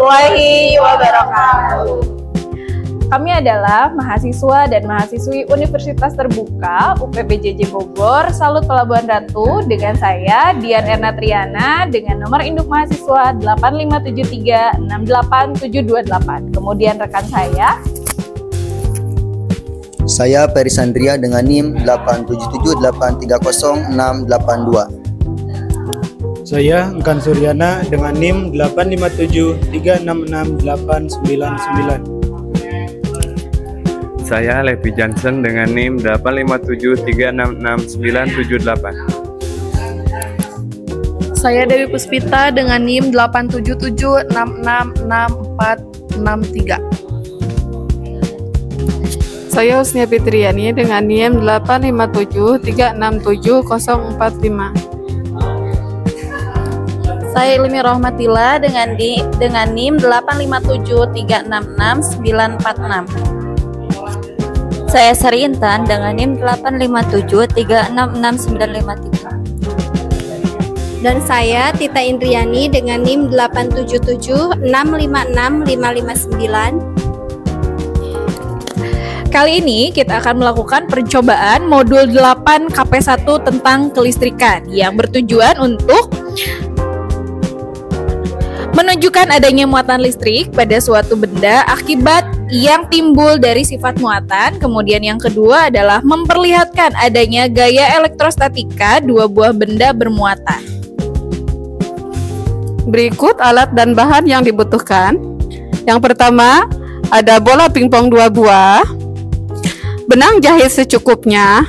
warahmatullahi wabarakatuh. Kami adalah mahasiswa dan mahasiswi Universitas Terbuka UPBJJ Bogor, Salut Pelabuhan Ratu, dengan saya Dian Erna Triana dengan nomor induk mahasiswa 857368728. Kemudian rekan saya Peri Sandria dengan NIM 877830682. Saya Engkan Suryana dengan NIM 857366899. Saya Levi Johnson dengan NIM 857366978. Saya Dewi Puspita dengan NIM 877666463. Saya Husnia Fitriani dengan NIM 857366705. Saya Ilmi Rohmatilla dengan NIM 857366946. Saya Sari Intan dengan NIM 857366953. Dan saya Tita Indriani dengan NIM 877655559. Kali ini kita akan melakukan percobaan modul 8 KP1 tentang kelistrikan yang bertujuan untuk menunjukkan adanya muatan listrik pada suatu benda akibat yang timbul dari sifat muatan. Kemudian yang kedua adalah memperlihatkan adanya gaya elektrostatika dua buah benda bermuatan. Berikut alat dan bahan yang dibutuhkan. Yang pertama, ada bola pingpong 2 buah, benang jahit secukupnya,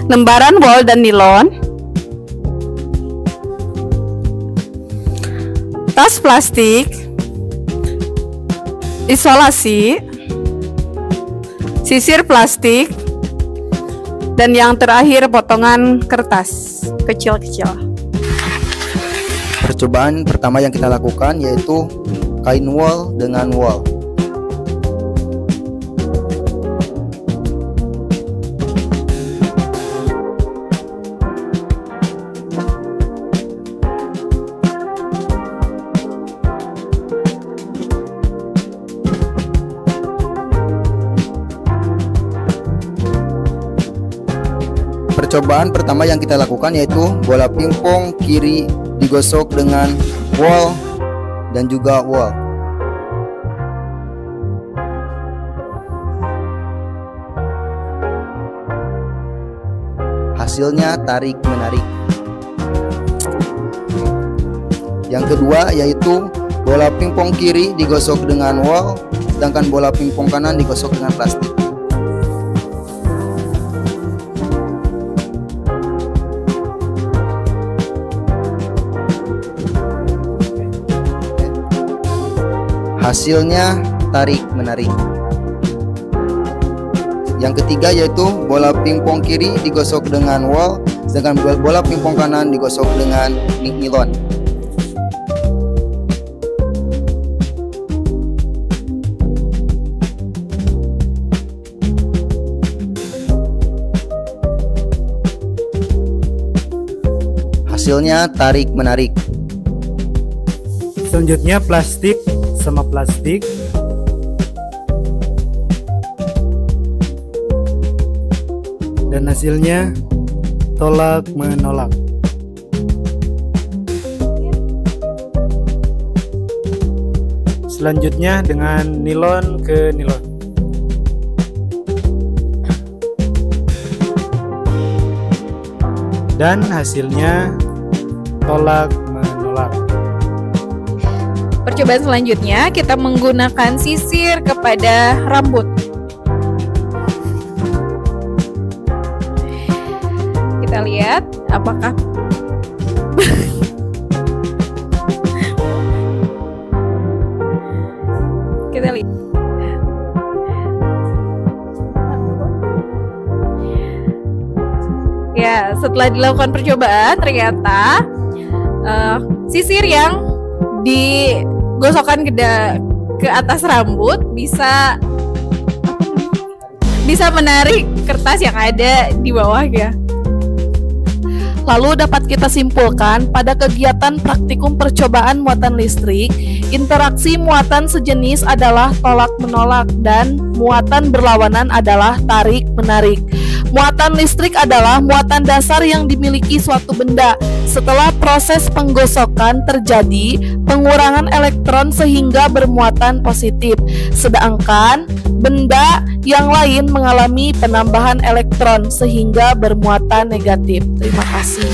lembaran wol dan nilon, tas plastik, isolasi, sisir plastik, dan yang terakhir potongan kertas kecil-kecil. Percobaan pertama yang kita lakukan yaitu kain wol dengan wol. Percobaan pertama yang kita lakukan yaitu bola pingpong kiri digosok dengan wol dan juga wol. Hasilnya tarik menarik. Yang kedua yaitu bola pingpong kiri digosok dengan wol, sedangkan bola pingpong kanan digosok dengan plastik. Hasilnya tarik menarik. Yang ketiga yaitu bola pingpong kiri digosok dengan wol, sedangkan bola pingpong kanan digosok dengan nilon. Hasilnya tarik menarik. Selanjutnya plastik sama plastik. Dan hasilnya tolak menolak. Selanjutnya dengan nilon ke nilon. Dan hasilnya tolak menolak. Percobaan selanjutnya kita menggunakan sisir kepada rambut. Kita lihat apakah kita lihat. Ya, setelah dilakukan percobaan ternyata sisir yang digosokkan ke atas rambut bisa menarik kertas yang ada di bawahnya. Lalu dapat kita simpulkan pada kegiatan praktikum percobaan muatan listrik, interaksi muatan sejenis adalah tolak-menolak dan muatan berlawanan adalah tarik-menarik. Muatan listrik adalah muatan dasar yang dimiliki suatu benda. Setelah proses penggosokan terjadi pengurangan elektron sehingga bermuatan positif, sedangkan benda yang lain mengalami penambahan elektron sehingga bermuatan negatif. Terima kasih.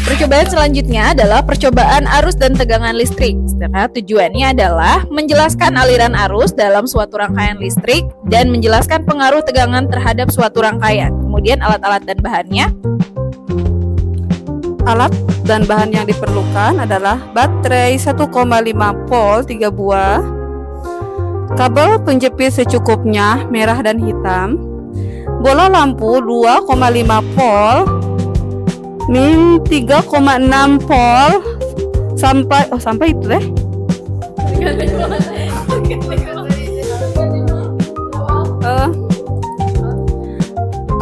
Percobaan selanjutnya adalah percobaan arus dan tegangan listrik. Karena tujuannya adalah menjelaskan aliran arus dalam suatu rangkaian listrik dan menjelaskan pengaruh tegangan terhadap suatu rangkaian. Kemudian alat-alat dan bahannya. Alat dan bahan yang diperlukan adalah baterai 1,5 volt 3 buah, kabel penjepit secukupnya merah dan hitam, bola lampu 2,5 volt, min 3,6 volt sampai itu deh.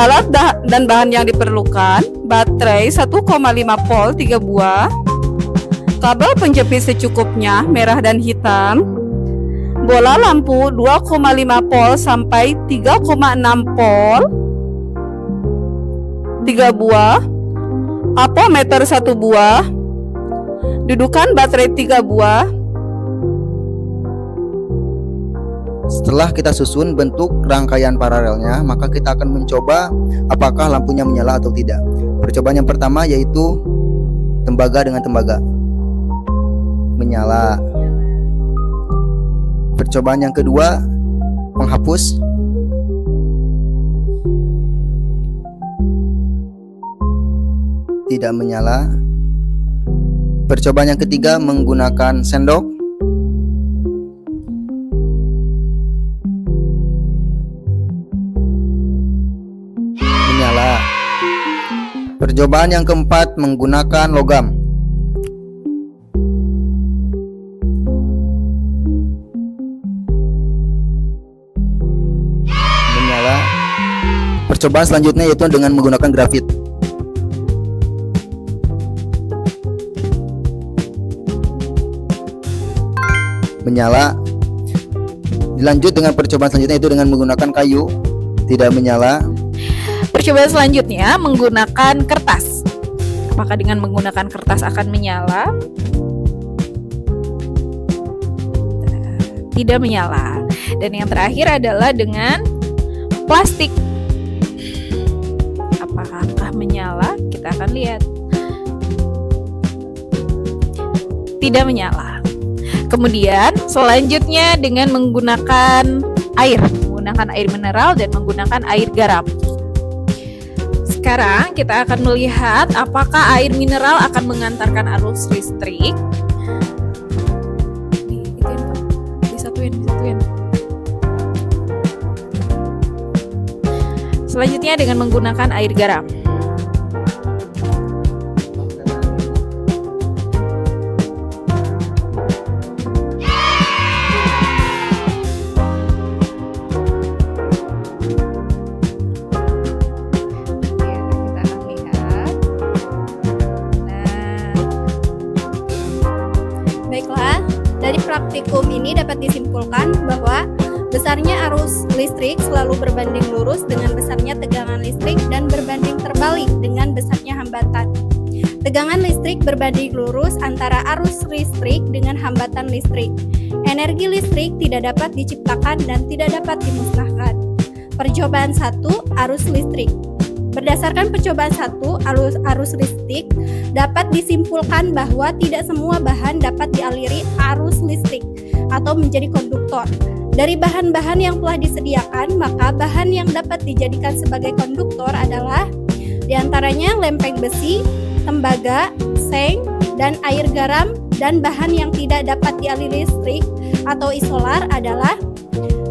Alat dan bahan yang diperlukan: baterai 1,5 volt 3 buah, kabel penjepit secukupnya merah dan hitam, bola lampu 2,5 volt sampai 3,6 volt 3 buah, ampermeter 1 buah, dudukan baterai 3 buah. Setelah kita susun bentuk rangkaian paralelnya, maka kita akan mencoba apakah lampunya menyala atau tidak. Percobaan yang pertama yaitu tembaga dengan tembaga. Menyala. Percobaan yang kedua, penghapus. Tidak menyala. Percobaan yang ketiga menggunakan sendok. Percobaan yang keempat menggunakan logam. Menyala. Percobaan selanjutnya yaitu dengan menggunakan grafit. Menyala. Dilanjut dengan percobaan selanjutnya yaitu dengan menggunakan kayu. Tidak menyala. Percobaan selanjutnya menggunakan kertas. Apakah dengan menggunakan kertas akan menyala? Tidak menyala. Dan yang terakhir adalah dengan plastik. Apakah menyala? Kita akan lihat. Tidak menyala. Kemudian selanjutnya dengan menggunakan air mineral dan menggunakan air garam. Sekarang kita akan melihat apakah air mineral akan mengantarkan arus listrik. Disatuin. Selanjutnya dengan menggunakan air garam. Dari praktikum ini dapat disimpulkan bahwa besarnya arus listrik selalu berbanding lurus dengan besarnya tegangan listrik dan berbanding terbalik dengan besarnya hambatan. Tegangan listrik berbanding lurus antara arus listrik dengan hambatan listrik. Energi listrik tidak dapat diciptakan dan tidak dapat dimusnahkan. Percobaan 1, arus listrik. Berdasarkan percobaan 1, arus listrik dapat disimpulkan bahwa tidak semua bahan dapat dialiri arus listrik atau menjadi konduktor. Dari bahan-bahan yang telah disediakan, maka bahan yang dapat dijadikan sebagai konduktor adalah diantaranya lempeng besi, tembaga, seng, dan air garam. Dan bahan yang tidak dapat dialiri listrik atau isolar adalah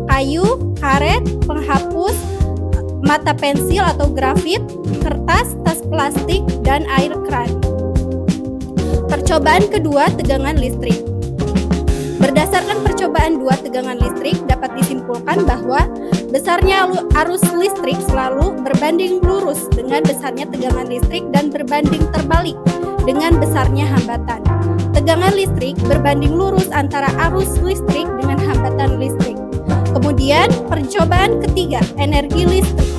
kayu, karet, penghapus, mata pensil atau grafit, kertas, tas plastik, dan air keran. Percobaan kedua, tegangan listrik. Berdasarkan percobaan 2 tegangan listrik dapat disimpulkan bahwa besarnya arus listrik selalu berbanding lurus dengan besarnya tegangan listrik dan berbanding terbalik dengan besarnya hambatan. Tegangan listrik berbanding lurus antara arus listrik dengan hambatan listrik. Kemudian percobaan ketiga, energi listrik.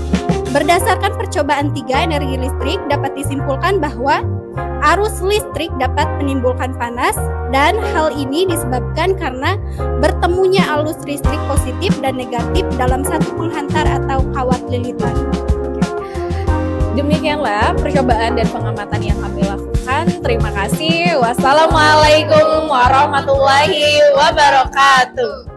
Berdasarkan percobaan 3 energi listrik dapat disimpulkan bahwa arus listrik dapat menimbulkan panas dan hal ini disebabkan karena bertemunya arus listrik positif dan negatif dalam satu penghantar atau kawat lilitan. Demikianlah percobaan dan pengamatan yang kami lakukan. Terima kasih. Wassalamualaikum warahmatullahi wabarakatuh.